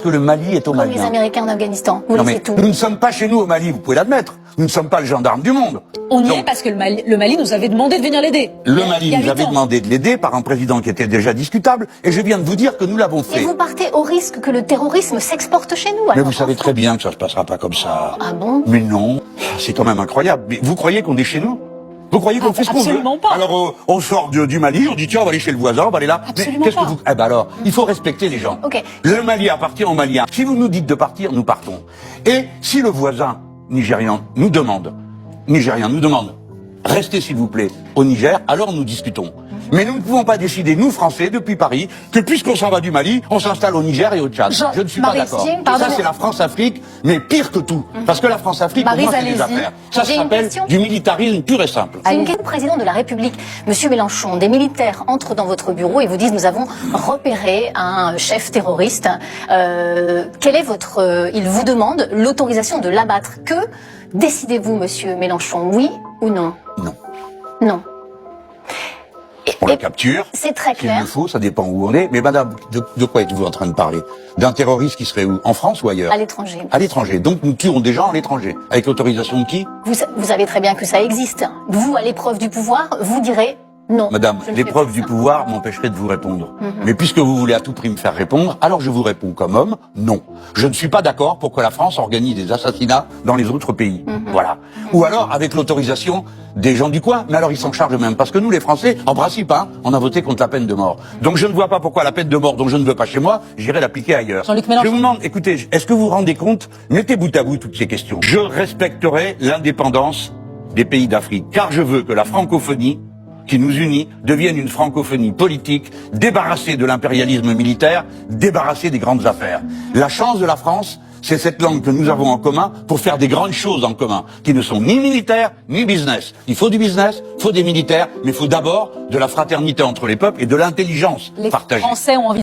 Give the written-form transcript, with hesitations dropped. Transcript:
Que le Mali est au Mali. Comme les Américains en Afghanistan. Vous laissez tout. Nous ne sommes pas chez nous au Mali, vous pouvez l'admettre. Nous ne sommes pas le gendarme du monde. On y est parce que le Mali nous avait demandé de venir l'aider. Le Mali nous avait demandé de l'aider par un président qui était déjà discutable, et je viens de vous dire que nous l'avons fait. Et vous partez au risque que le terrorisme s'exporte chez nous. Mais vous savez très bien que ça se passera pas comme ça. Ah bon? Mais non, c'est quand même incroyable. Mais vous croyez qu'on est chez nous? Vous croyez qu'on fait ce qu'on veut? Absolument pas. Alors on sort du Mali, on dit tiens on va aller chez le voisin, on va aller là. Absolument Mais qu'est-ce pas. que vous... Eh ben alors, il faut respecter les gens. Ok. Le Mali appartient aux Maliens. Si vous nous dites de partir, nous partons. Et si le voisin nigérian nous demande, restez s'il vous plaît au Niger, alors nous discutons. Mais nous ne pouvons pas décider, nous Français, depuis Paris, que puisqu'on s'en va du Mali, on s'installe au Niger et au Tchad. Je ne suis pas d'accord. Ça c'est la France-Afrique, mais pire que tout. Parce que la France-Afrique, pour moi, c'est des affaires. Ça s'appelle du militarisme pur et simple. C'est une question au président de la République, Monsieur Mélenchon. Des militaires entrent dans votre bureau et vous disent nous avons repéré un chef terroriste. Quel est votre... il vous demande l'autorisation de l'abattre. Que décidez-vous, Monsieur Mélenchon, oui ou non? Non. Non. On la capture. C'est très S'il clair. le faut, ça dépend où on est. Mais madame, de quoi êtes-vous en train de parler? D'un terroriste qui serait où? En France ou ailleurs? À l'étranger. À l'étranger. Donc nous tuons des gens à l'étranger. Avec l'autorisation de qui? Vous savez très bien que ça existe. Vous, à l'épreuve du pouvoir, vous direz non. Madame, je ne l'épreuve fais du pas ça. pouvoir m'empêcherait de vous répondre. Mais puisque vous voulez à tout prix me faire répondre, alors je vous réponds comme homme, non. Je ne suis pas d'accord pour que la France organise des assassinats dans les autres pays. Voilà. Ou alors avec l'autorisation des gens du coin. Mais alors ils s'en chargent même. Parce que nous, les Français, en principe, on a voté contre la peine de mort. Donc je ne vois pas pourquoi la peine de mort dont je ne veux pas chez moi, j'irai l'appliquer ailleurs. Jean-Luc Je Mélenchon. vous demande, écoutez, est-ce que vous vous rendez compte? Mettez bout à bout toutes ces questions. Je respecterai l'indépendance des pays d'Afrique. Car je veux que la francophonie qui nous unit devienne une francophonie politique, débarrassée de l'impérialisme militaire, débarrassée des grandes affaires. La chance de la France, c'est cette langue que nous avons en commun pour faire des grandes choses en commun, qui ne sont ni militaires, ni business. Il faut du business, il faut des militaires, mais il faut d'abord de la fraternité entre les peuples et de l'intelligence Les partagée. Français ont envie